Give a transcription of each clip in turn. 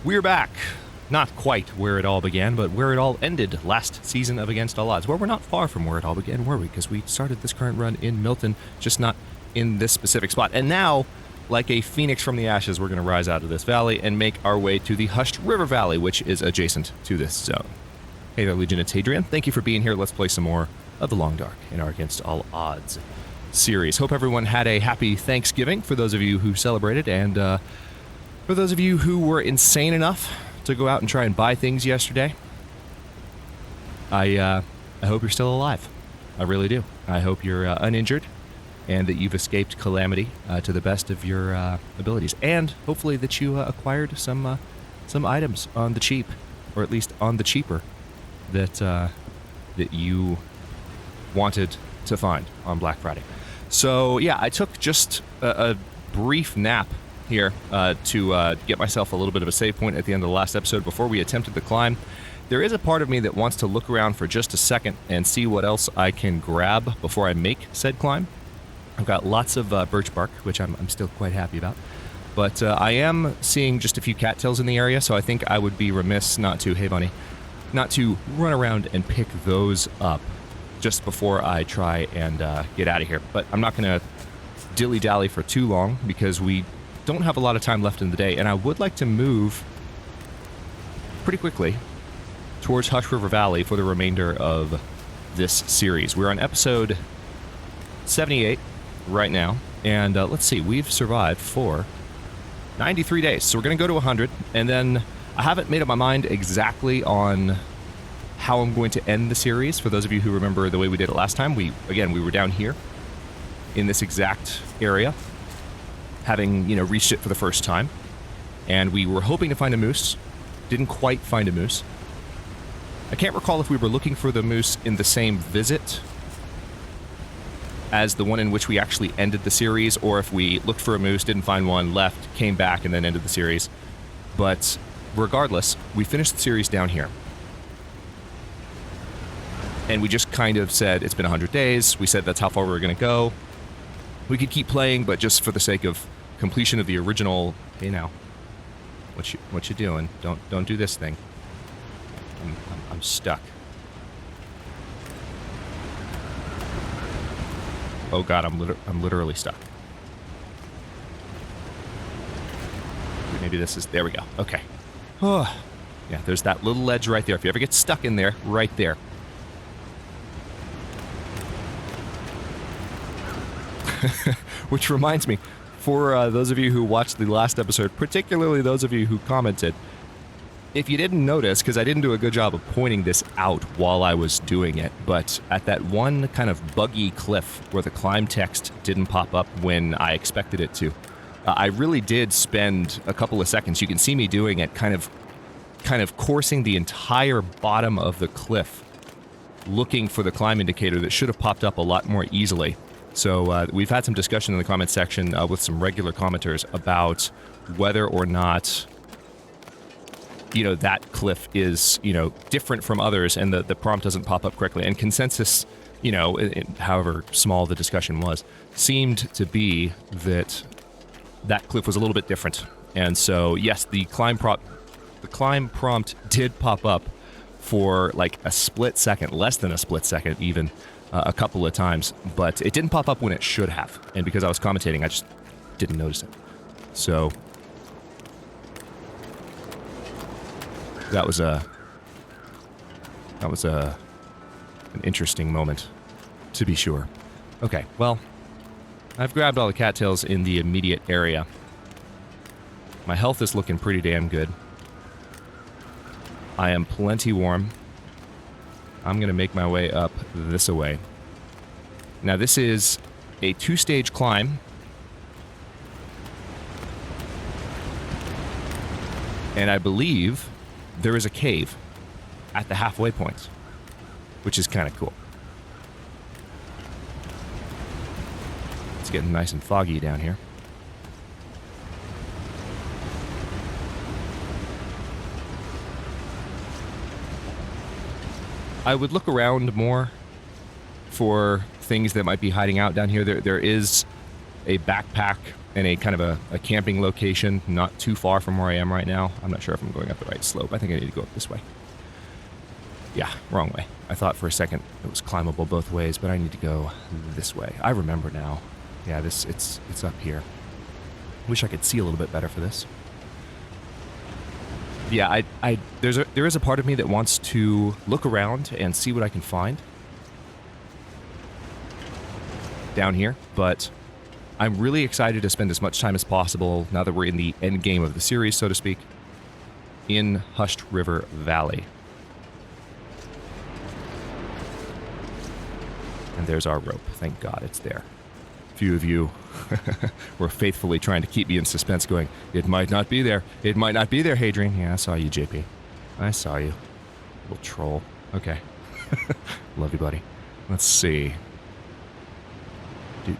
We're back. Not quite where it all began, but where it all ended last season of Against All Odds. Well, we're not far from where it all began, were we? Because we started this current run in Milton, just not in this specific spot. And now, like a phoenix from the ashes, we're going to rise out of this valley and make our way to the Hushed River Valley, which is adjacent to this zone. Hey there, Legion, it's Hadrian. Thank you for being here. Let's play some more of The Long Dark in our Against All Odds series. Hope everyone had a happy Thanksgiving for those of you who celebrated, and for those of you who were insane enough to go out and try and buy things yesterday. I hope you're still alive. I really do. I hope you're uninjured and that you've escaped calamity to the best of your abilities, and hopefully that you acquired some items on the cheap, or at least on the cheaper, that you wanted to find on Black Friday. So yeah, I took just a brief nap here to get myself a little bit of a save point at the end of the last episode before we attempted the climb. There is a part of me that wants to look around for just a second and see what else I can grab before I make said climb. I've got lots of birch bark, which I'm still quite happy about. But I am seeing just a few cattails in the area, so I think I would be remiss not to, hey bunny, not to run around and pick those up just before I try and get out of here. But I'm not going to dilly-dally for too long because we don't have a lot of time left in the day, and I would like to move pretty quickly towards Hush River Valley for the remainder of this series. We're on episode 78 right now, and let's see, we've survived for 93 days, so we're going to go to 100, and then I haven't made up my mind exactly on how I'm going to end the series. For those of you who remember the way we did it last time, we were down here in this exact area, having, reached it for the first time, and we were hoping to find a moose. Didn't quite find a moose. I can't recall if we were looking for the moose in the same visit as the one in which we actually ended the series, or if we looked for a moose, didn't find one, left, came back, and then ended the series. But regardless, we finished the series down here. And we just kind of said, it's been 100 days. We said that's how far we were going to go. We could keep playing, but just for the sake of completion of the original... Hey now, what you doing? Don't do this thing. I'm stuck. Oh god, I'm literally stuck. Maybe this is... There we go. Okay. Oh, yeah, there's that little ledge right there. If you ever get stuck in there, right there. Which reminds me, for those of you who watched the last episode, particularly those of you who commented, if you didn't notice, because I didn't do a good job of pointing this out while I was doing it, but at that one kind of buggy cliff where the climb text didn't pop up when I expected it to, I really did spend a couple of seconds, you can see me doing it, kind of coursing the entire bottom of the cliff, looking for the climb indicator that should have popped up a lot more easily. So we've had some discussion in the comment section with some regular commenters about whether or not, that cliff is, different from others and the prompt doesn't pop up correctly. And consensus, however small the discussion was, seemed to be that that cliff was a little bit different. And so, yes, the climb prompt did pop up for like a split second, less than a split second even, a couple of times, but it didn't pop up when it should have. And because I was commentating, I just didn't notice it. So that was an interesting moment, to be sure. Okay, well, I've grabbed all the cattails in the immediate area. My health is looking pretty damn good. I am plenty warm. I'm going to make my way up this way. Now, this is a 2-stage climb. And I believe there is a cave at the halfway point, which is kind of cool. It's getting nice and foggy down here. I would look around more for things that might be hiding out down here. There is a backpack in a kind of a camping location, not too far from where I am right now. I'm not sure if I'm going up the right slope. I think I need to go up this way. Yeah, wrong way. I thought for a second it was climbable both ways, but I need to go this way. I remember now. Yeah, it's up here. Wish I could see a little bit better for this. Yeah, there is a part of me that wants to look around and see what I can find down here, but I'm really excited to spend as much time as possible, now that we're in the end game of the series, so to speak, in Hushed River Valley. And there's our rope. Thank God it's there. A few of you were faithfully trying to keep me in suspense, going, it might not be there. It might not be there, Hadrian. Yeah, I saw you, JP. I saw you. Little troll. Okay. Love you, buddy. Let's see. I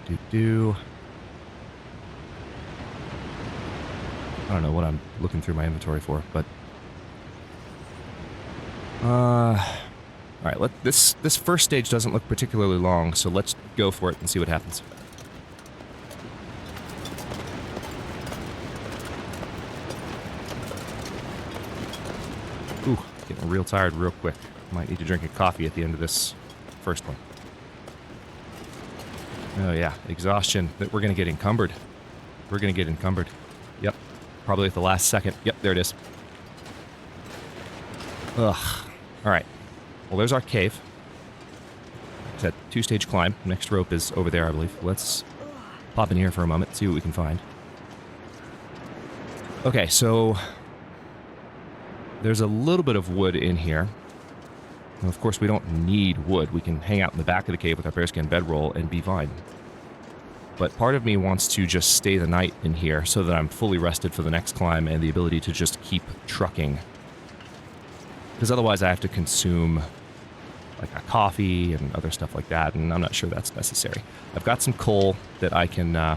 don't know what I'm looking through my inventory for, but... Alright, this first stage doesn't look particularly long, so let's go for it and see what happens. Ooh, getting real tired real quick. Might need to drink a coffee at the end of this first one. Oh yeah, exhaustion. We're going to get encumbered. We're going to get encumbered. Yep, probably at the last second. Yep, there it is. Ugh. Alright. Well, there's our cave. It's that two-stage climb. Next rope is over there, I believe. Let's pop in here for a moment, see what we can find. Okay, so there's a little bit of wood in here. And of course, we don't need wood. We can hang out in the back of the cave with our bearskin bedroll and be fine. But part of me wants to just stay the night in here so that I'm fully rested for the next climb and the ability to just keep trucking. Because otherwise I have to consume like a coffee and other stuff like that, and I'm not sure that's necessary. I've got some coal that I can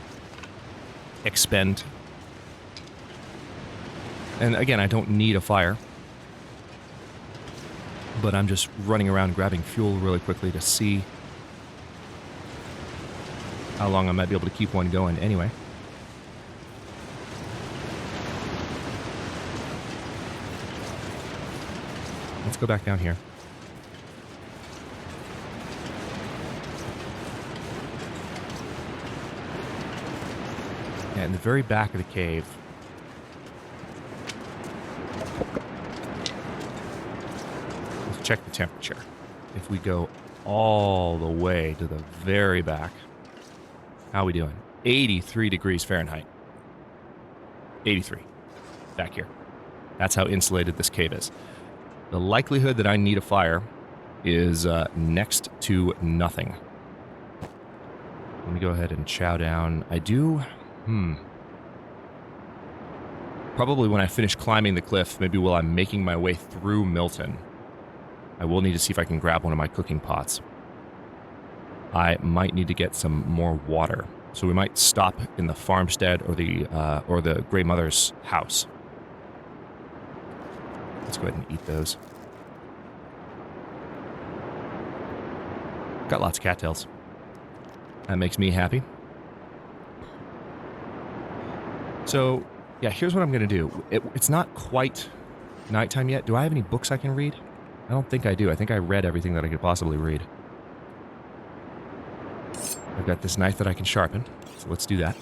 expend. And again, I don't need a fire. But I'm just running around grabbing fuel really quickly to see how long I might be able to keep one going anyway. Let's go back down here. Yeah, in the very back of the cave. Let's check the temperature. If we go all the way to the very back, how are we doing? 83 degrees Fahrenheit. 83. Back here. That's how insulated this cave is. The likelihood that I need a fire is next to nothing. Let me go ahead and chow down. I do... Probably when I finish climbing the cliff, maybe while I'm making my way through Milton, I will need to see if I can grab one of my cooking pots. I might need to get some more water. So we might stop in the farmstead or the Grey Mother's house. Let's go ahead and eat those. Got lots of cattails. That makes me happy. So, yeah, here's what I'm going to do. It's not quite nighttime yet. Do I have any books I can read? I don't think I do. I think I read everything that I could possibly read. I've got this knife that I can sharpen, so let's do that.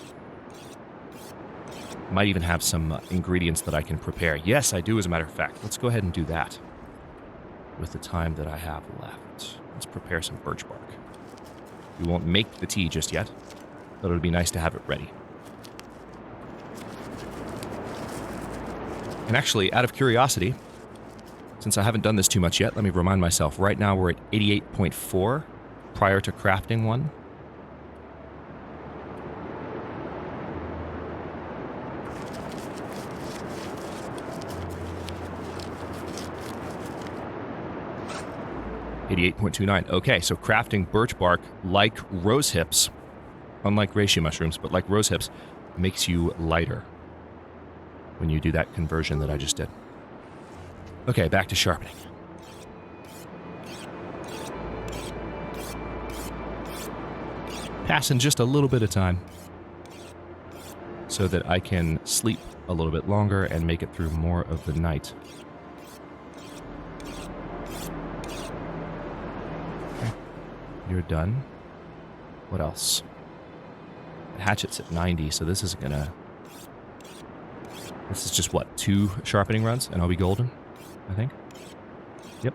Might even have some ingredients that I can prepare. Yes, I do, as a matter of fact. Let's go ahead and do that with the time that I have left. Let's prepare some birch bark. We won't make the tea just yet, but it would be nice to have it ready. And actually, out of curiosity, since I haven't done this too much yet, let me remind myself. Right now we're at 88.4 prior to crafting one. .29. Okay, so crafting birch bark, like rose hips, unlike reishi mushrooms, but like rose hips, makes you lighter when you do that conversion that I just did. Okay, back to sharpening. Passing just a little bit of time. so that I can sleep a little bit longer and make it through more of the night. Okay. You're done. What else? The hatchet's at 90, so this isn't gonna... This is just, what, 2 sharpening runs, and I'll be golden, I think? Yep.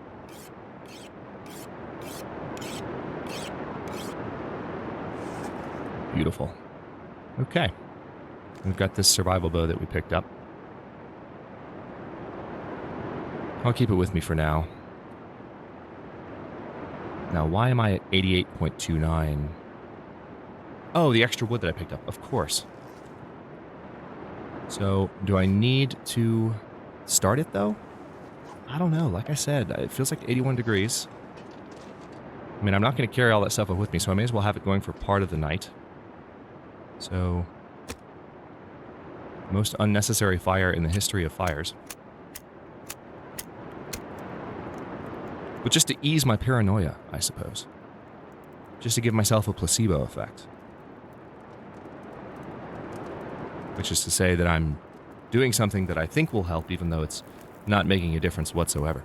Beautiful. Okay. We've got this survival bow that we picked up. I'll keep it with me for now. Now, why am I at 88.29? Oh, the extra wood that I picked up, of course. So, do I need to start it, though? I don't know. Like I said, it feels like 81 degrees. I mean, I'm not going to carry all that stuff up with me, so I may as well have it going for part of the night. So, most unnecessary fire in the history of fires. But just to ease my paranoia, I suppose. Just to give myself a placebo effect. Which is to say that I'm doing something that I think will help, even though it's not making a difference whatsoever.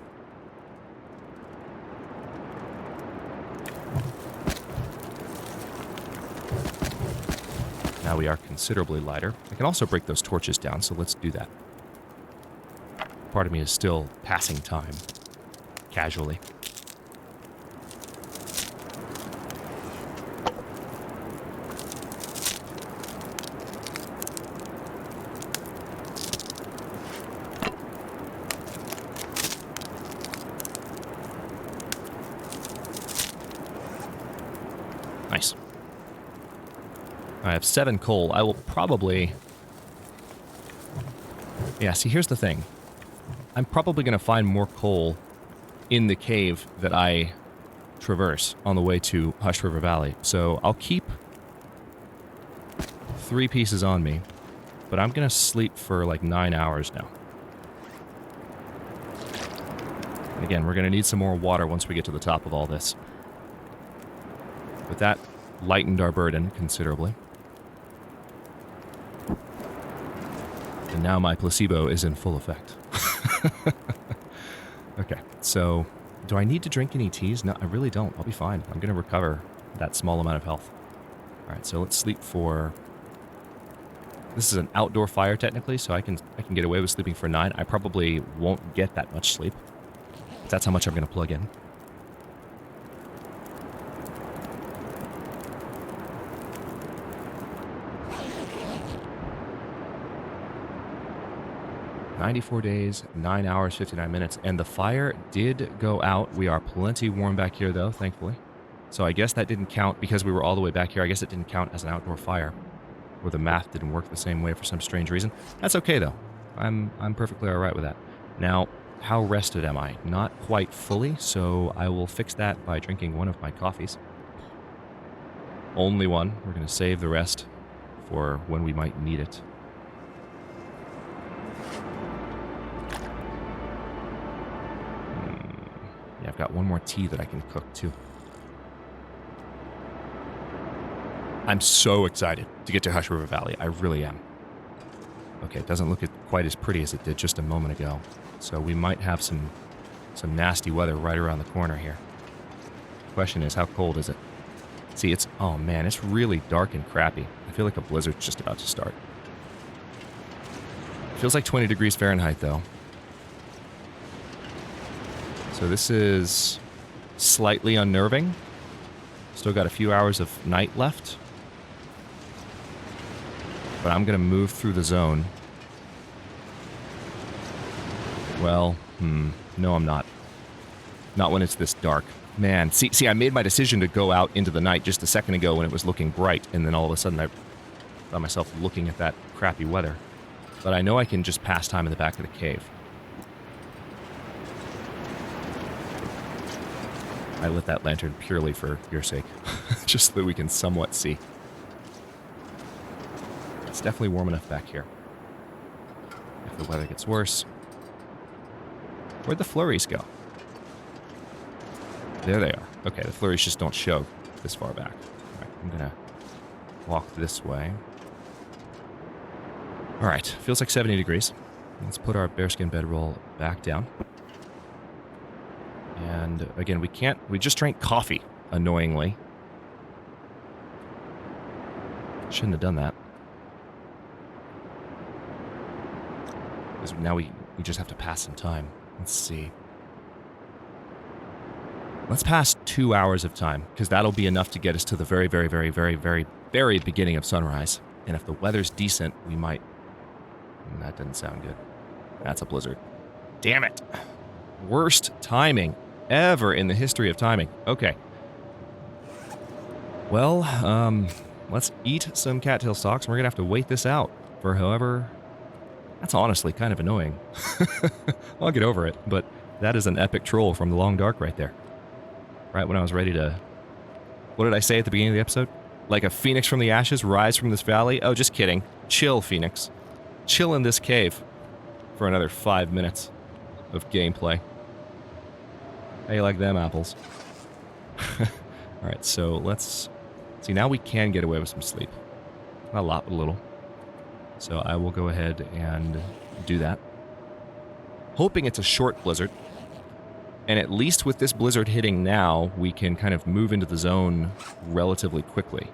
Now we are considerably lighter. I can also break those torches down, so let's do that. Part of me is still passing time. Casually. Nice. I have 7 coal. I will probably... Yeah, see, here's the thing. I'm probably going to find more coal in the cave that I traverse on the way to Hush River Valley. So I'll keep 3 pieces on me, but I'm going to sleep for like 9 hours now. And again, we're going to need some more water once we get to the top of all this. But that lightened our burden considerably. And now my placebo is in full effect. Okay, so do I need to drink any teas? No, I really don't. I'll be fine. I'm going to recover that small amount of health. All right, so let's sleep for... This is an outdoor fire technically, so I can get away with sleeping for 9. I probably won't get that much sleep. That's how much I'm going to plug in. "94 days, 9 hours, 59 minutes, and the fire did go out. We are plenty warm back here, though, thankfully. So I guess that didn't count because we were all the way back here. I guess it didn't count as an outdoor fire, or the math didn't work the same way for some strange reason. That's okay, though. I'm perfectly all right with that. Now, how rested am I? Not quite fully, so I will fix that by drinking one of my coffees. Only one. We're going to save the rest for when we might need it. Yeah, I've got one more tea that I can cook, too. I'm so excited to get to Hush River Valley. I really am. Okay, it doesn't look quite as pretty as it did just a moment ago. So we might have some nasty weather right around the corner here. The question is, how cold is it? See, it's... Oh, man, it's really dark and crappy. I feel like a blizzard's just about to start. It feels like 20 degrees Fahrenheit, though. So this is slightly unnerving. Still got a few hours of night left. But I'm going to move through the zone. Well, no I'm not. Not when it's this dark. Man, see, I made my decision to go out into the night just a second ago when it was looking bright, and then all of a sudden I found myself looking at that crappy weather. But I know I can just pass time in the back of the cave. I lit that lantern purely for your sake, just so that we can somewhat see. It's definitely warm enough back here. If the weather gets worse... Where'd the flurries go? There they are. Okay, the flurries just don't show this far back. All right, I'm gonna walk this way. All right, feels like 70 degrees. Let's put our bearskin bedroll back down. And again, we just drank coffee, annoyingly. Shouldn't have done that. Because now we just have to pass some time. Let's see. Let's pass 2 hours of time, because that'll be enough to get us to the very, very, very, very, very, very beginning of sunrise. And if the weather's decent, we might... That doesn't sound good. That's a blizzard. Damn it. Worst timing ever in the history of timing. Okay. Well, let's eat some cattail stalks, and we're going to have to wait this out for however... That's honestly kind of annoying. I'll get over it, but that is an epic troll from the long dark right there. Right when I was ready to... What did I say at the beginning of the episode? Like a phoenix from the ashes, rise from this valley? Oh, just kidding. Chill, Phoenix. Chill in this cave for another 5 minutes of gameplay. How you like them apples? Alright, so let's... See, now we can get away with some sleep. Not a lot, but a little. So I will go ahead and do that. Hoping it's a short blizzard. And at least with this blizzard hitting now, we can kind of move into the zone relatively quickly.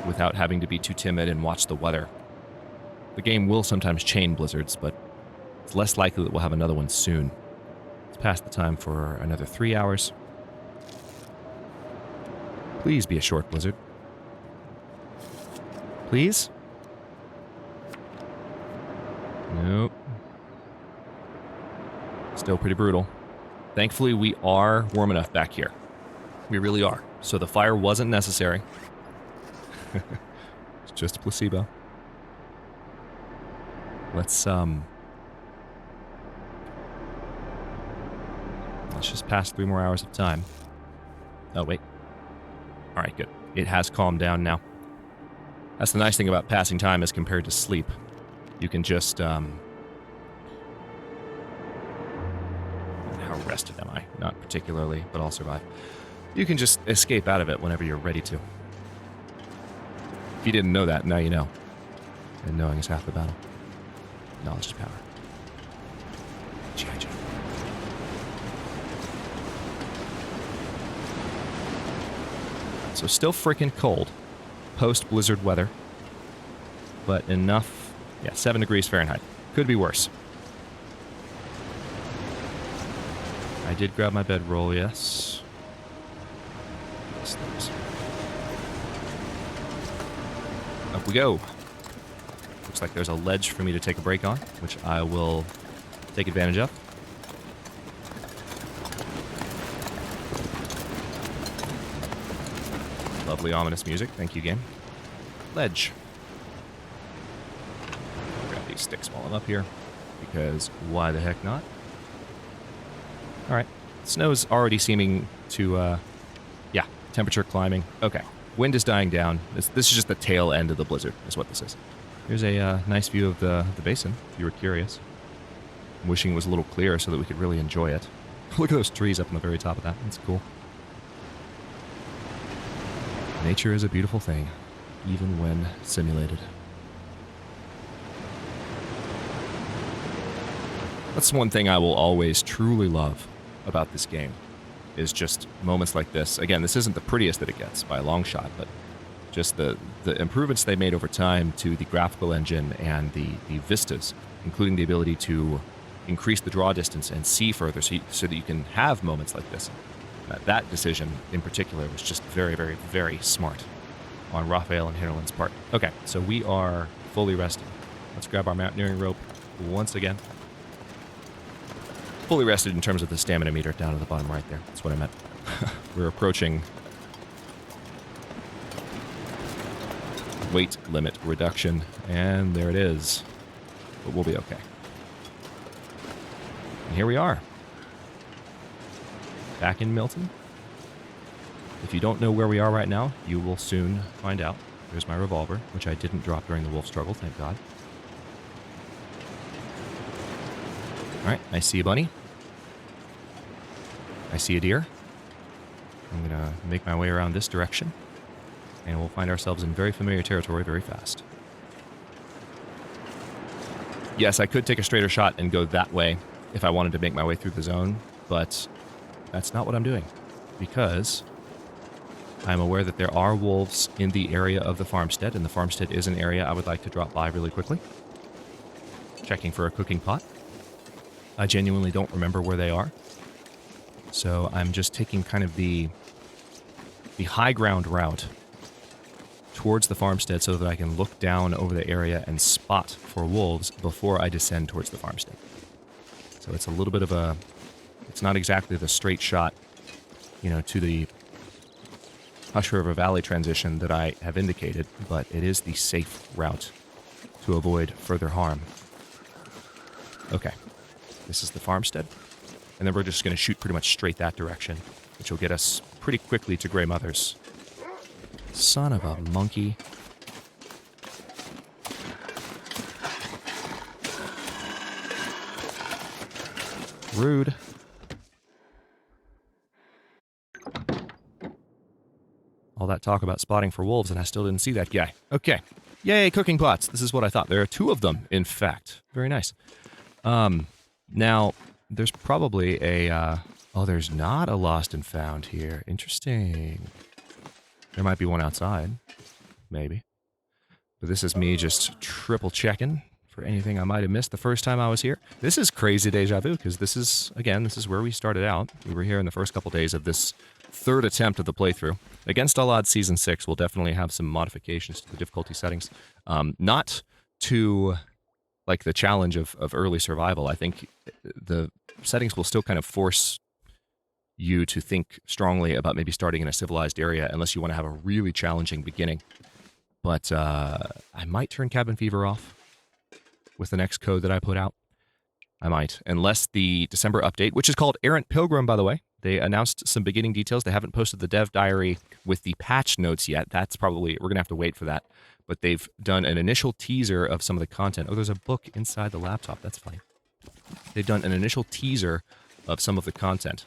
Without having to be too timid and watch the weather. The game will sometimes chain blizzards, but it's less likely that we'll have another one soon. Let's pass the time for another 3 hours. Please be a short blizzard. Please? Nope. Still pretty brutal. Thankfully, we are warm enough back here. We really are. So the fire wasn't necessary. It's just a placebo. Let's just pass 3 more hours of time. Oh, wait. Alright, good. It has calmed down now. That's the nice thing about passing time as compared to sleep. You can just, How rested am I? Not particularly, but I'll survive. You can just escape out of it whenever you're ready to. If you didn't know that, now you know. And knowing is half the battle. Knowledge is power. G.I. Joe. So still freaking cold. Post-blizzard weather. But enough... Yeah, 7 degrees Fahrenheit. Could be worse. I did grab my bedroll, yes. Yes, thanks. Up we go. Looks like there's a ledge for me to take a break on, which I will take advantage of. Lovely ominous music. Thank you, game. Ledge. Grab these sticks while I'm up here, because why the heck not? Alright. Snow's already seeming to, yeah, temperature climbing. Okay. Wind is dying down. This is just the tail end of the blizzard, is what this is. Here's a nice view of the basin, if you were curious. I'm wishing it was a little clearer so that we could really enjoy it. Look at those trees up on the very top of that. That's cool. Nature is a beautiful thing, even when simulated. That's one thing I will always truly love about this game, is just moments like this. Again, this isn't the prettiest that it gets by a long shot, but just the improvements they made over time to the graphical engine and the vistas, including the ability to increase the draw distance and see further so that you can have moments like this. That decision in particular was just very, very, very smart on Raphael and Hinterland's part. Okay, so we are fully rested. Let's grab our mountaineering rope once again. Fully rested in terms of the stamina meter down at the bottom right there. That's what I meant. We're approaching weight limit reduction, and there it is. But we'll be okay. And here we are. Back in Milton. If you don't know where we are right now, you will soon find out. There's my revolver, which I didn't drop during the wolf struggle, thank God. Alright, I see a bunny. I see a deer. I'm going to make my way around this direction, and we'll find ourselves in very familiar territory very fast. Yes, I could take a straighter shot and go that way if I wanted to make my way through the zone, but that's not what I'm doing, because I'm aware that there are wolves in the area of the farmstead, and the farmstead is an area I would like to drop by really quickly. Checking for a cooking pot. I genuinely don't remember where they are, so I'm just taking kind of the high ground route towards the farmstead so that I can look down over the area and spot for wolves before I descend towards the farmstead. So it's a little bit of a... It's not exactly the straight shot, you know, to the Hush River Valley transition that I have indicated, but it is the safe route to avoid further harm. Okay, this is the farmstead, and then we're just going to shoot pretty much straight that direction, which will get us pretty quickly to Grey Mother's. Son of a monkey. Rude. All that talk about spotting for wolves, and I still didn't see that guy. Okay. Yay, cooking pots. This is what I thought. There are 2 of them, in fact. Very nice. Now, there's probably a, oh, there's not a lost and found here. Interesting. There might be one outside. Maybe. But this is me just triple checking for anything I might have missed the first time I was here. This is crazy deja vu, because this is, again, this is where we started out. We were here in the first couple days of this 3rd attempt of the playthrough. Against All Odds Season 6, we'll definitely have some modifications to the difficulty settings. Not to, like, the challenge of early survival. I think the settings will still kind of force you to think strongly about maybe starting in a civilized area unless you want to have a really challenging beginning. But I might turn cabin fever off with the next code that I put out. I might, unless the December update, which is called Errant Pilgrim, by the way. They announced some beginning details. They haven't posted the dev diary with the patch notes yet. That's probably, we're going to have to wait for that. But they've done an initial teaser of some of the content. Oh, there's a book inside the laptop. That's funny. They've done an initial teaser of some of the content.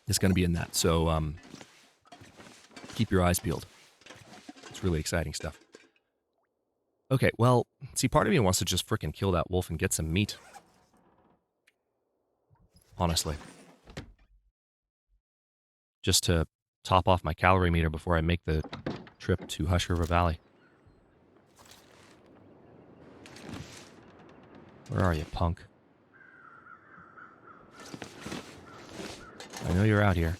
It's going to be in that. So keep your eyes peeled. It's really exciting stuff. Okay, well, see, part of me wants to just frickin' kill that wolf and get some meat. Honestly. Just to top off my calorie meter before I make the trip to Hush River Valley. Where are you, punk? I know you're out here.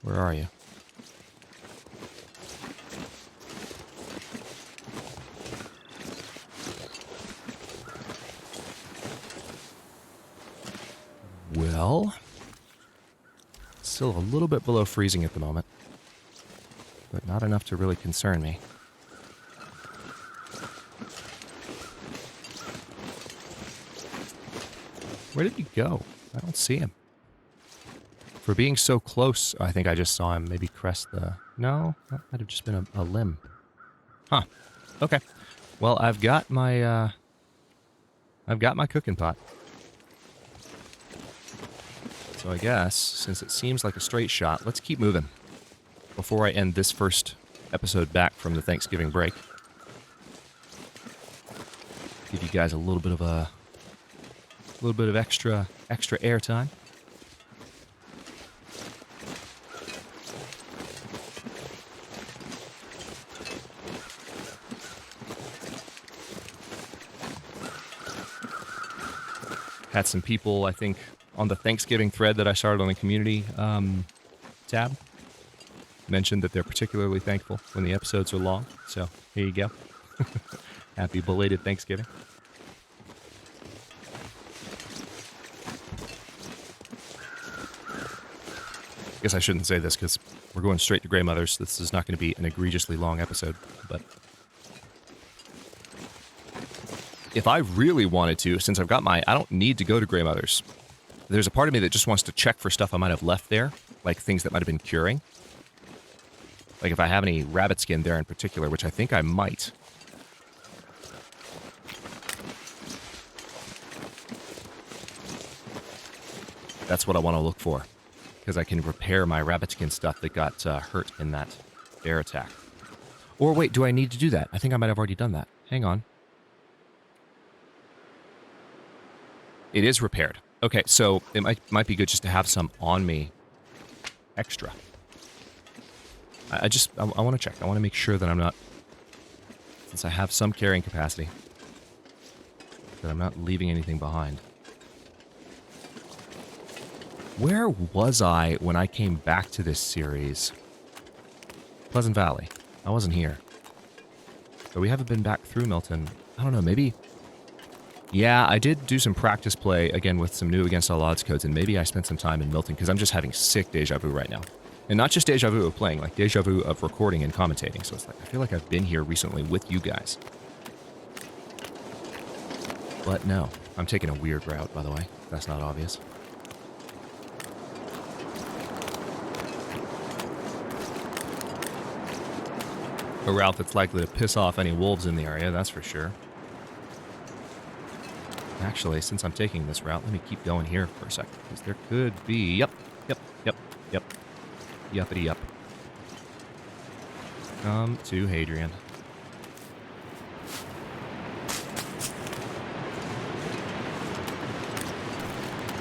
Where are you? Well, still a little bit below freezing at the moment, but not enough to really concern me. Where did he go? I don't see him. For being so close, I think I just saw him maybe crest the... No, that might have just been a limb. Huh. Okay. Well, I've got my cooking pot. So I guess, since it seems like a straight shot, let's keep moving before I end this first episode back from the Thanksgiving break. Give you guys a little bit of extra airtime. Had some people, I think, on the Thanksgiving thread that I started on the community tab, mentioned that they're particularly thankful when the episodes are long. So here you go. Happy belated Thanksgiving. I guess I shouldn't say this because we're going straight to Grey Mother's. This is not going to be an egregiously long episode, but if I really wanted to, since I've got I don't need to go to Grey Mother's. There's a part of me that just wants to check for stuff I might have left there, like things that might have been curing. Like if I have any rabbit skin there in particular, which I think I might. That's what I want to look for. because I can repair my rabbit skin stuff that got hurt in that bear attack. Or wait, do I need to do that? I think I might have already done that. Hang on. It is repaired. Okay, so it might be good just to have some on me extra. I want to check. I want to make sure that I'm not, since I have some carrying capacity, that I'm not leaving anything behind. Where was I when I came back to this series? Pleasant Valley. I wasn't here. But we haven't been back through Milton. I don't know, maybe... Yeah, I did do some practice play, again, with some new Against All Odds codes, and maybe I spent some time in Milton, because I'm just having sick deja vu right now. And not just deja vu of playing, like deja vu of recording and commentating. So it's like, I feel like I've been here recently with you guys. But no, I'm taking a weird route, by the way. That's not obvious. A route that's likely to piss off any wolves in the area, that's for sure. Actually, since I'm taking this route, let me keep going here for a second, because there could be... Yep. Yuppity yup. Come to Hadrian.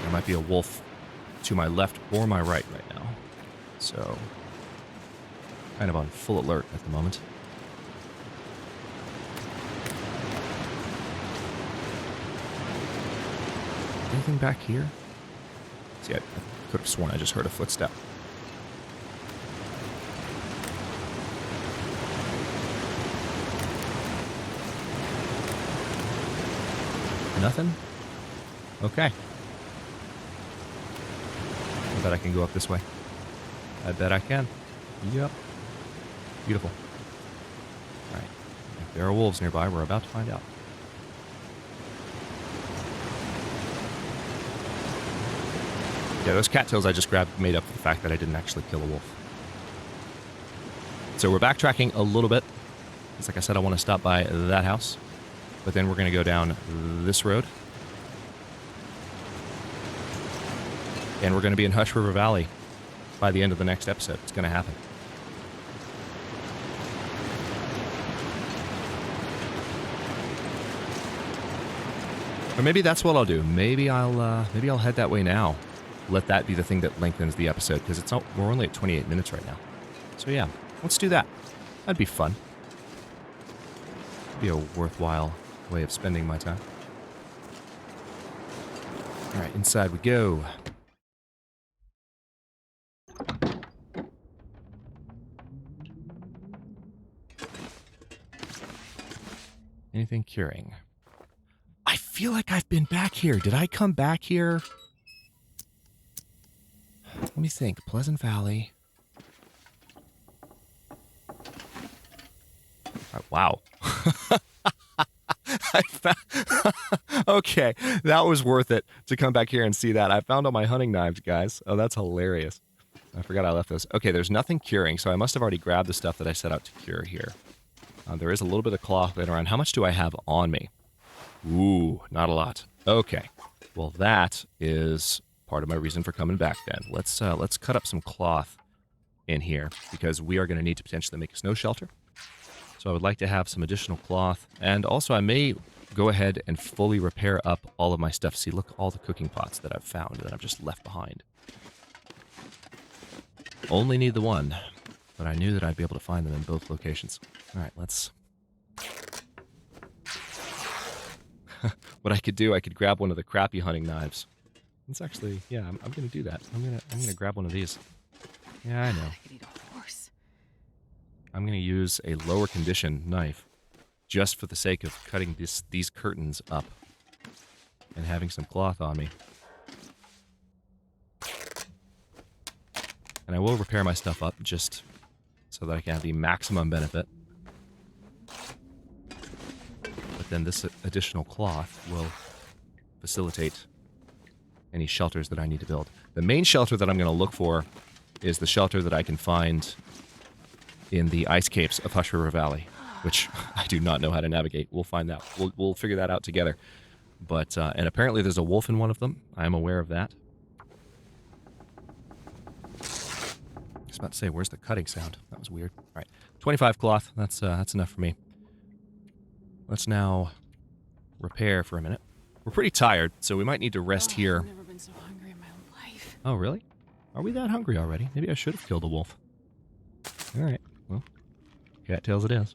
There might be a wolf to my left or my right now. So, kind of on full alert at the moment. Anything back here? See, I could have sworn I just heard a footstep. Nothing? Okay. I bet I can go up this way. I bet I can. Yep. Beautiful. Alright. If there are wolves nearby, we're about to find out. Yeah, those cattails I just grabbed made up for the fact that I didn't actually kill a wolf. So we're backtracking a little bit. It's like I said, I want to stop by that house. But then we're going to go down this road. And we're going to be in Hush River Valley by the end of the next episode. It's going to happen. Or maybe that's what I'll do. Maybe I'll head that way now. Let that be the thing that lengthens the episode, because we're only at 28 minutes right now. So yeah, let's do that. That'd be fun. Be a worthwhile way of spending my time. Alright, inside we go. Anything curing? I feel like I've been back here. Did I come back here? Let me think. Pleasant Valley. Wow. Okay, that was worth it to come back here and see that. I found all my hunting knives, guys. Oh, that's hilarious. I forgot I left those. Okay, there's nothing curing, so I must have already grabbed the stuff that I set out to cure here. There is a little bit of cloth laying around. How much do I have on me? Ooh, not a lot. Okay, well that is part of my reason for coming back then. Let's cut up some cloth in here, because we are going to need to potentially make a snow shelter. So I would like to have some additional cloth, and also I may go ahead and fully repair up all of my stuff. See, look, all the cooking pots that I've found that I've just left behind. Only need the one, but I knew that I'd be able to find them in both locations. All right, let's... What I could do, I could grab one of the crappy hunting knives. It's actually, yeah, I'm going to do that. I'm gonna grab one of these. Yeah, I know. I could eat a horse. I'm going to use a lower condition knife just for the sake of cutting these curtains up and having some cloth on me. And I will repair my stuff up just so that I can have the maximum benefit. But then this additional cloth will facilitate any shelters that I need to build. The main shelter that I'm going to look for is the shelter that I can find in the ice capes of Hush River Valley, which I do not know how to navigate. We'll find out. We'll figure that out together. But and apparently there's a wolf in one of them. I am aware of that. was about to say, where's the cutting sound? That was weird. All right, 25 cloth. That's enough for me. Let's now repair for a minute. We're pretty tired, so we might need to rest here. I've never been so hungry in my life. Oh, really? Are we that hungry already? Maybe I should have killed a wolf. All right, well, cattails it is.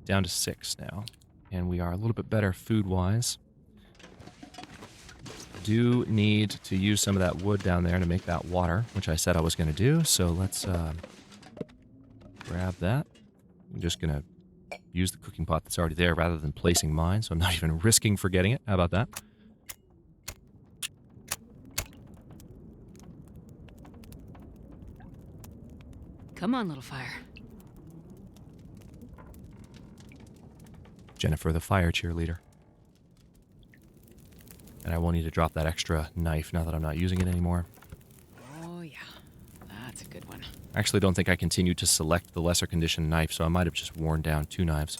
Down to 6 now, and we are a little bit better food-wise. Do need to use some of that wood down there to make that water, which I said I was going to do, so let's grab that. I'm just going to use the cooking pot that's already there rather than placing mine, so I'm not even risking forgetting it. How about that? Come on, little fire. Jennifer, the fire cheerleader. And I will need to drop that extra knife now that I'm not using it anymore. Oh, yeah. That's a good one. I actually don't think I continued to select the lesser conditioned knife, so I might have just worn down 2 knives.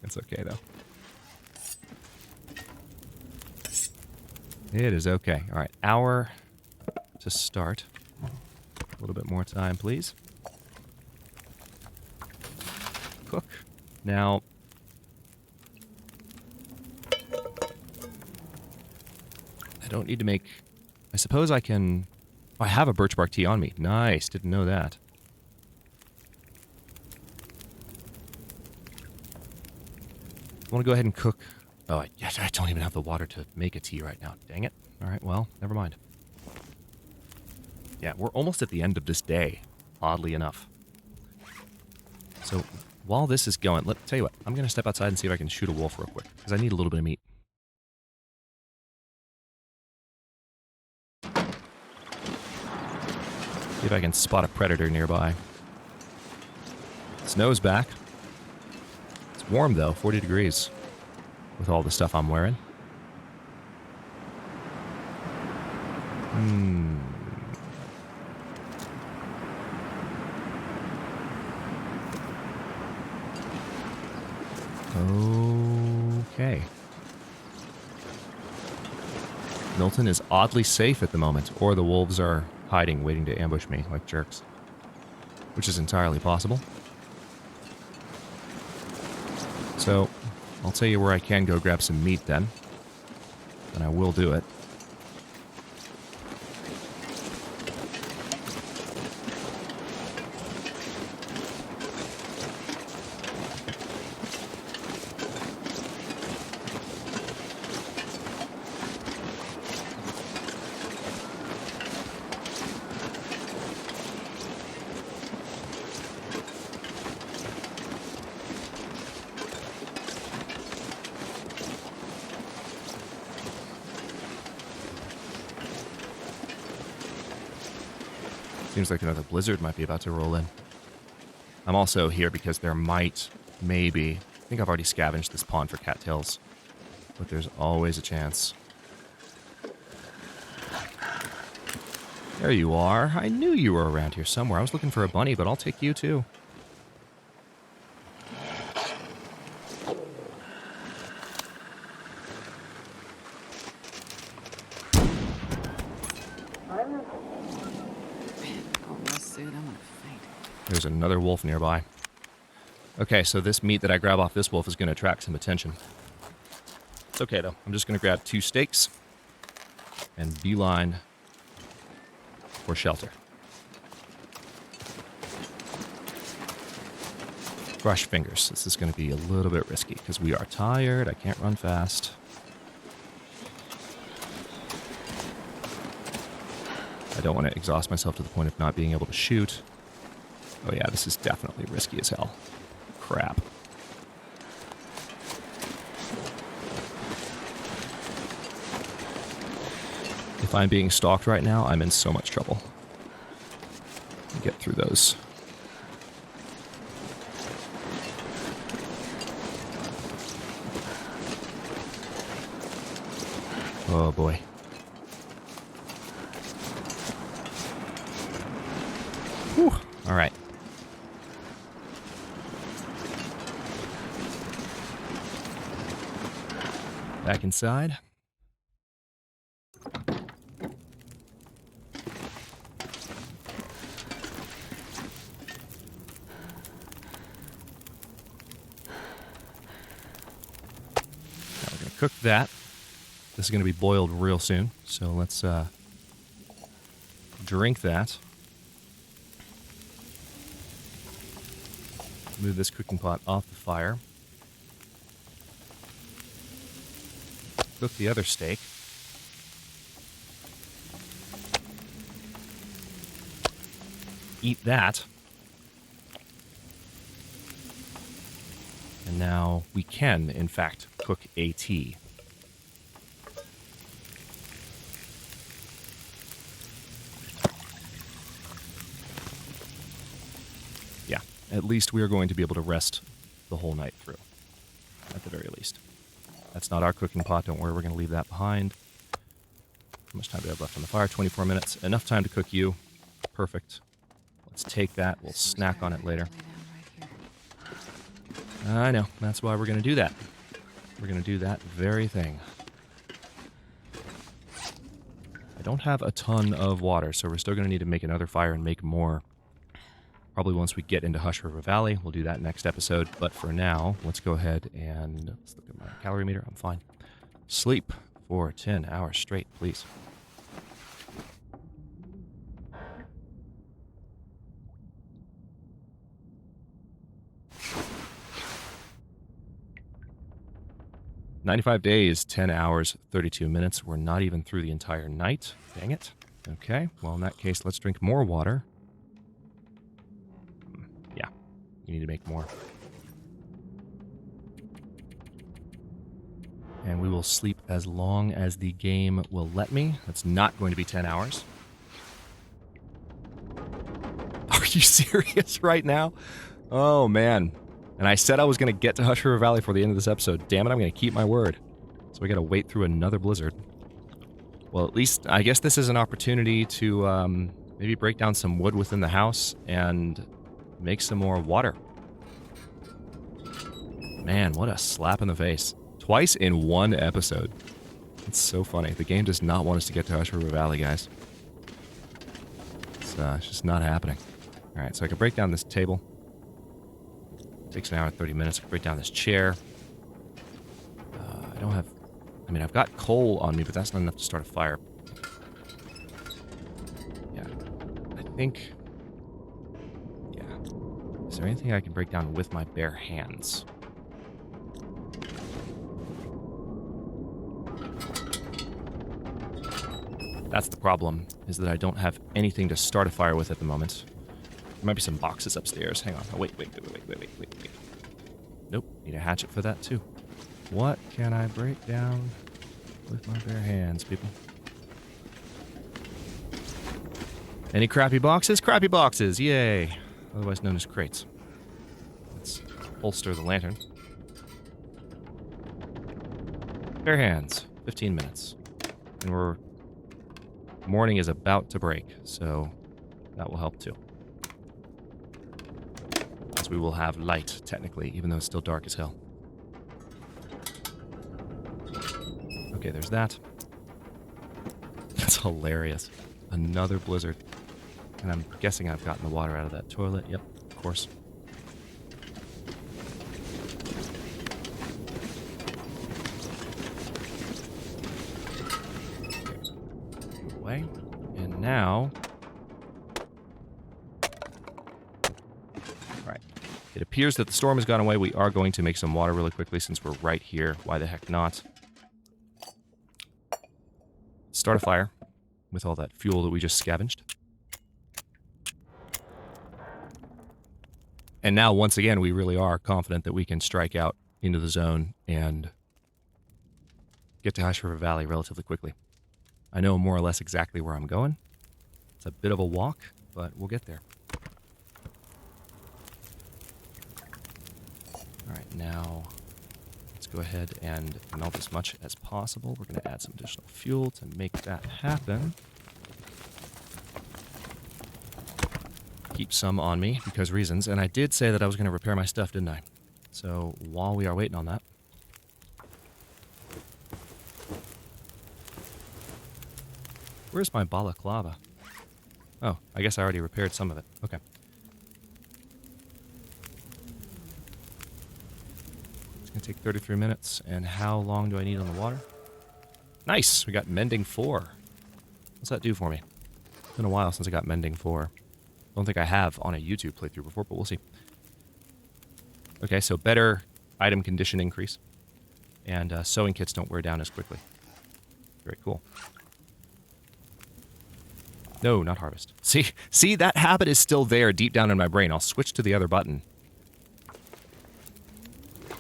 It's okay, though. It is okay. All right, hour to start. A little bit more time, please. Cook. Now, I don't need to make... I suppose I can... Oh, I have a birch bark tea on me. Nice, didn't know that. I want to go ahead and cook... Oh, I don't even have the water to make a tea right now. Dang it. All right, well, never mind. Yeah, we're almost at the end of this day, oddly enough. So... while this is going, tell you what, I'm going to step outside and see if I can shoot a wolf real quick, because I need a little bit of meat. See if I can spot a predator nearby. Snow's back. It's warm, though, 40 degrees, with all the stuff I'm wearing. Okay. Milton is oddly safe at the moment, or the wolves are hiding, waiting to ambush me like jerks. Which is entirely possible. So, I'll tell you where I can go grab some meat then. And I will do it. Seems like another blizzard might be about to roll in. I'm also here because there maybe... I think I've already scavenged this pond for cattails. But there's always a chance. There you are. I knew you were around here somewhere. I was looking for a bunny, but I'll take you too. There's another wolf nearby. Okay, so this meat that I grab off this wolf is going to attract some attention. It's okay, though. I'm just going to grab 2 steaks and beeline for shelter. Brush fingers. This is going to be a little bit risky because we are tired. I can't run fast. I don't want to exhaust myself to the point of not being able to shoot. Oh yeah, this is definitely risky as hell. Crap. If I'm being stalked right now, I'm in so much trouble. Get through those. Oh boy. Whew. All right. Back inside. Now we're going to cook that. This is going to be boiled real soon, so let's drink that. Move this cooking pot off the fire. Cook the other steak. Eat that. And now we can, in fact, cook a tea. Yeah, at least we are going to be able to rest the whole night through, at the very least. That's not our cooking pot, don't worry, we're going to leave that behind. How much time do we have left on the fire? 24 minutes. Enough time to cook you. Perfect. Let's take that, we'll snack on it later. I know, that's why we're going to do that. We're going to do that very thing. I don't have a ton of water, so we're still going to need to make another fire and make more. Probably once we get into Hush River Valley. We'll do that next episode. But for now, let's go ahead and let's look at my calorie meter. I'm fine. Sleep for 10 hours straight, please. "95 days, 10 hours, 32 minutes. We're not even through the entire night. Dang it. Okay, well, in that case, let's drink more water. Yeah, you need to make more. And we will sleep as long as the game will let me. That's not going to be 10 hours. Are you serious right now? Oh, man. And I said I was going to get to Hush River Valley for the end of this episode. Damn it, I'm going to keep my word. So we got to wait through another blizzard. Well, at least, I guess this is an opportunity to maybe break down some wood within the house and make some more water. Man, what a slap in the face. Twice in one episode. It's so funny. The game does not want us to get to Hush River Valley, guys. It's just not happening. Alright, so I can break down this table. Takes an hour and 30 minutes. I can break down this chair. I don't have... I mean, I've got coal on me, but that's not enough to start a fire. Yeah. I think... Yeah. Is there anything I can break down with my bare hands? That's the problem, is that I don't have anything to start a fire with at the moment. There might be some boxes upstairs. Hang on. Oh, wait. Nope. Need a hatchet for that, too. What can I break down with my bare hands, people? Any crappy boxes? Crappy boxes! Yay! Otherwise known as crates. Let's holster the lantern. Bare hands. 15 minutes. And morning is about to break, so that will help, too. We will have light, technically, even though it's still dark as hell. Okay, there's that. That's hilarious. Another blizzard. And I'm guessing I've gotten the water out of that toilet. Yep, of course. Away. And now... It appears that the storm has gone away. We are going to make some water really quickly since we're right here. Why the heck not? Start a fire with all that fuel that we just scavenged. And now, once again, we really are confident that we can strike out into the zone and get to Hush River Valley relatively quickly. I know more or less exactly where I'm going. It's a bit of a walk, but we'll get there. Alright, now let's go ahead and melt as much as possible. We're going to add some additional fuel to make that happen. Keep some on me because reasons. And I did say that I was going to repair my stuff, didn't I? So while we are waiting on that, where's my balaclava? Oh, I guess I already repaired some of it. Okay. It's going to take 33 minutes. And how long do I need on the water? Nice! We got Mending 4. What's that do for me? It's been a while since I got Mending 4. Don't think I have on a YouTube playthrough before, but we'll see. Okay, so better item condition increase. And sewing kits don't wear down as quickly. Very cool. No, not harvest. See, that habit is still there deep down in my brain. I'll switch to the other button.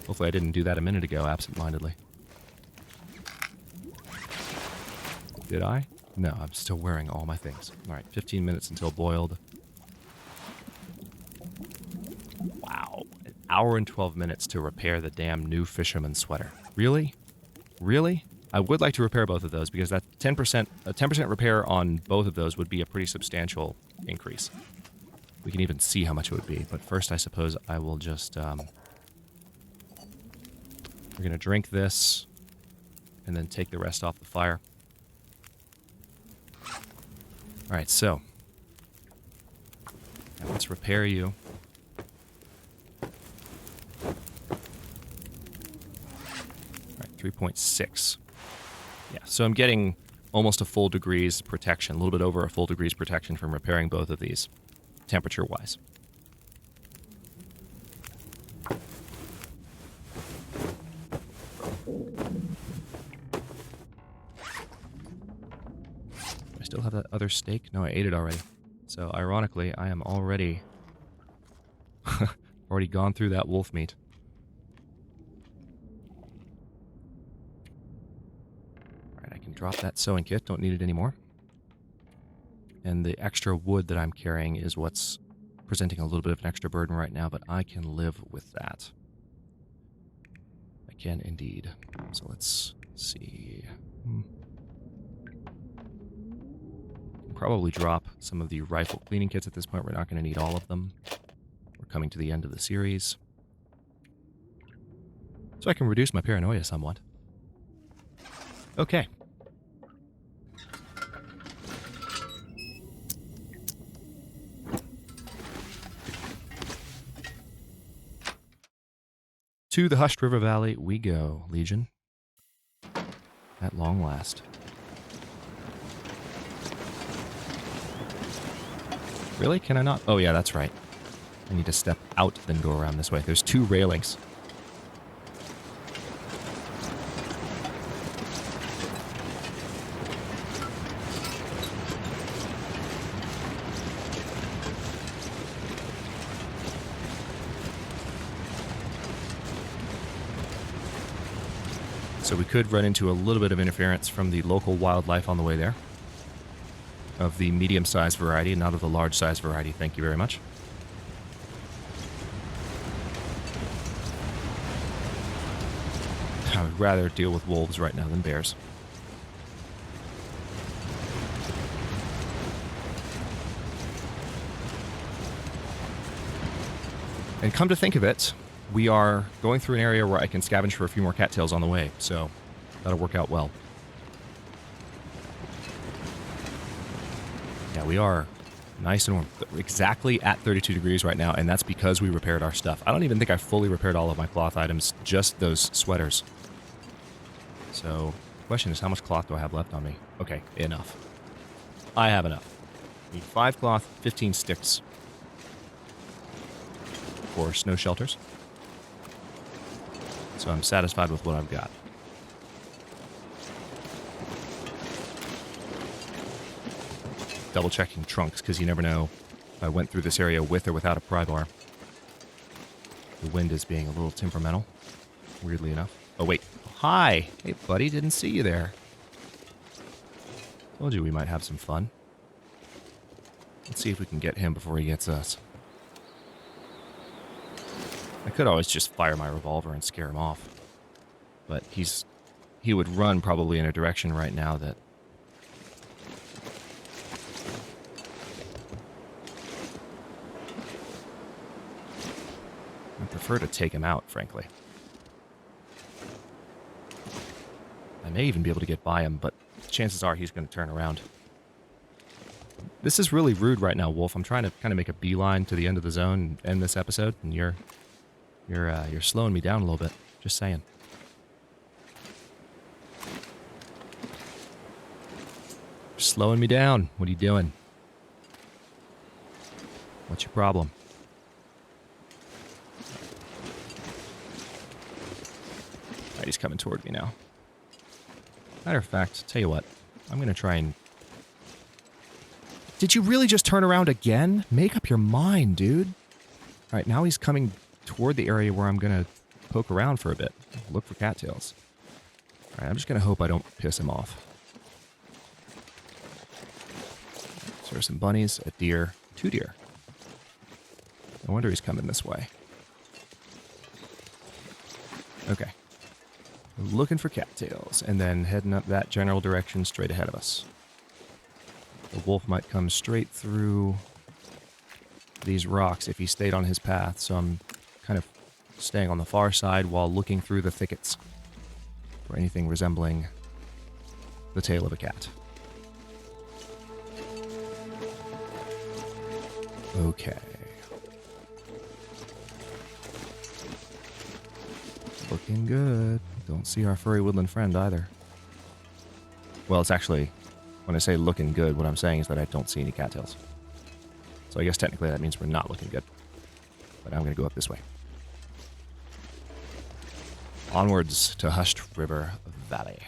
Hopefully I didn't do that a minute ago, absent-mindedly. Did I? No, I'm still wearing all my things. All right, 15 minutes until boiled. Wow, an hour and 12 minutes to repair the damn new fisherman sweater. Really? Really? I would like to repair both of those because that 10%, a 10% repair on both of those would be a pretty substantial increase. We can even see how much it would be. But first, I suppose I will just, we're going to drink this and then take the rest off the fire. All right, so now let's repair you. All right, 3.6. Yeah, so I'm getting almost a full degree's protection, a little bit over a full degree's protection from repairing both of these, temperature-wise. I still have that other steak? No, I ate it already. So, ironically, I am already gone through that wolf meat. Drop that sewing kit, don't need it anymore. And the extra wood that I'm carrying is what's presenting a little bit of an extra burden right now, but I can live with that. I can indeed. So let's see. Probably drop some of the rifle cleaning kits at this point. We're not going to need all of them. We're coming to the end of the series. So I can reduce my paranoia somewhat. Okay. To the hushed river valley we go, Legion. At long last. Really? Can I not? Oh yeah, that's right. I need to step out, then go around this way. There's 2 railings. So we could run into a little bit of interference from the local wildlife on the way there. Of the medium-sized variety, not of the large-sized variety. Thank you very much. I would rather deal with wolves right now than bears. And come to think of it, we are going through an area where I can scavenge for a few more cattails on the way, so that'll work out well. Yeah, we are nice and warm. Exactly at 32 degrees right now, and that's because we repaired our stuff. I don't even think I fully repaired all of my cloth items, just those sweaters. So, the question is, how much cloth do I have left on me? Okay, enough. I have enough. I need 5 cloth, 15 sticks for snow shelters. So I'm satisfied with what I've got. Double checking trunks, because you never know if I went through this area with or without a pry bar. The wind is being a little temperamental, weirdly enough. Oh, wait. Hi! Hey, buddy, didn't see you there. Told you we might have some fun. Let's see if we can get him before he gets us. I could always just fire my revolver and scare him off. But he would run probably in a direction right now that... I prefer to take him out, frankly. I may even be able to get by him, but chances are he's going to turn around. This is really rude right now, Wolf. I'm trying to kind of make a beeline to the end of the zone and end this episode, and you're slowing me down a little bit. Just saying. You're slowing me down. What are you doing? What's your problem? Alright, he's coming toward me now. Matter of fact, tell you what, I'm going to try and... Did you really just turn around again? Make up your mind, dude. Alright, now he's coming toward the area where I'm going to poke around for a bit. Look for cattails. Alright, I'm just going to hope I don't piss him off. So there's some bunnies, a deer, 2 deer. No wonder he's coming this way. Okay. Looking for cattails, and then heading up that general direction straight ahead of us. The wolf might come straight through these rocks if he stayed on his path, so I'm kind of staying on the far side while looking through the thickets for anything resembling the tail of a cat. Okay. Looking good. Don't see our furry woodland friend either. Well, it's actually, when I say looking good, what I'm saying is that I don't see any cattails. So I guess technically that means we're not looking good. But I'm going to go up this way. Onwards to Hushed River Valley.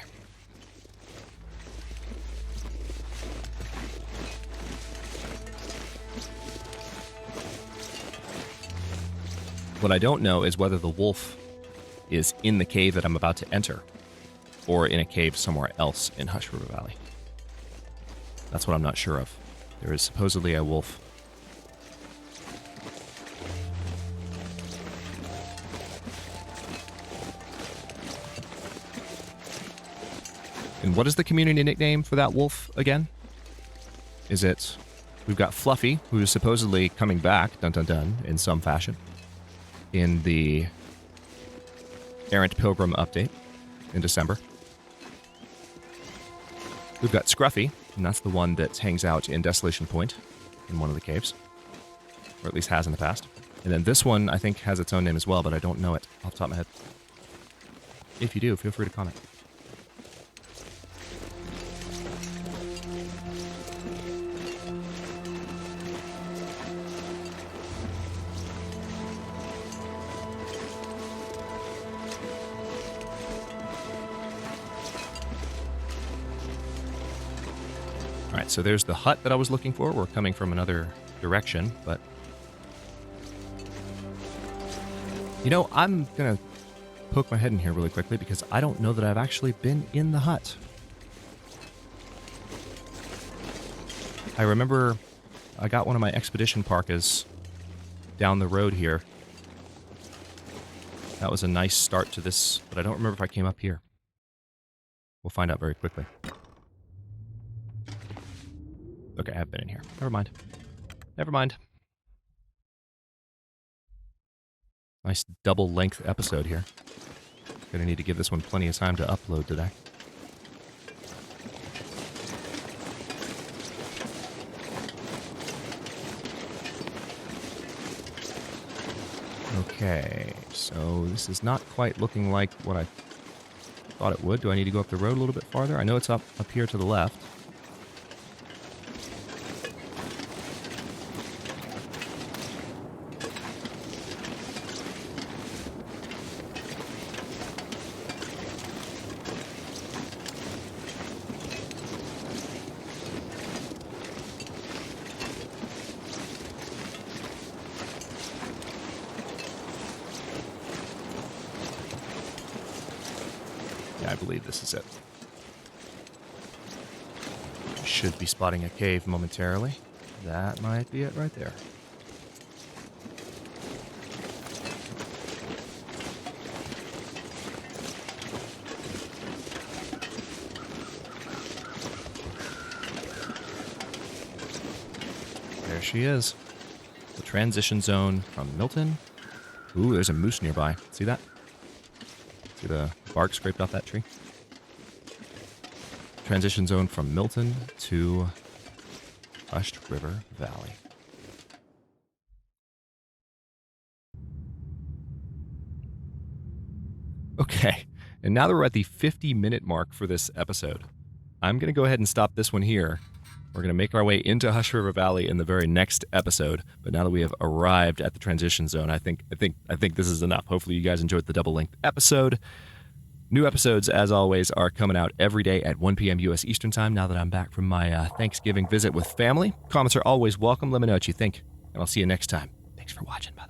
What I don't know is whether the wolf is in the cave that I'm about to enter, or in a cave somewhere else in Hushed River Valley. That's what I'm not sure of. There is supposedly a wolf. And what is the community nickname for that wolf again? Is it... We've got Fluffy, who is supposedly coming back, dun dun dun, in some fashion, in the Errant Pilgrim update in December. We've got Scruffy, and that's the one that hangs out in Desolation Point in one of the caves. Or at least has in the past. And then this one, I think, has its own name as well, but I don't know it off the top of my head. If you do, feel free to comment. Alright, so there's the hut that I was looking for. We're coming from another direction, but... You know, I'm gonna poke my head in here really quickly because I don't know that I've actually been in the hut. I remember I got one of my expedition parkas down the road here. That was a nice start to this, but I don't remember if I came up here. We'll find out very quickly. Okay, I have been in here. Never mind. Never mind. Nice double-length episode here. Gonna need to give this one plenty of time to upload today. Okay, so this is not quite looking like what I thought it would. Do I need to go up the road a little bit farther? I know it's up here to the left. I believe this is it. Should be spotting a cave momentarily. That might be it right there. There she is. The transition zone from Milton. Ooh, there's a moose nearby. See that? See the bark scraped off that tree? Transition zone from Milton to Hushed River Valley. Okay, and now that we're at the 50-minute mark for this episode, I'm going to go ahead and stop this one here. We're going to make our way into Hushed River Valley in the very next episode. But now that we have arrived at the transition zone, I think this is enough. Hopefully you guys enjoyed the double-length episode. New episodes, as always, are coming out every day at 1 p.m. U.S. Eastern Time now that I'm back from my Thanksgiving visit with family. Comments are always welcome. Let me know what you think, and I'll see you next time. Thanks for watching, by the way.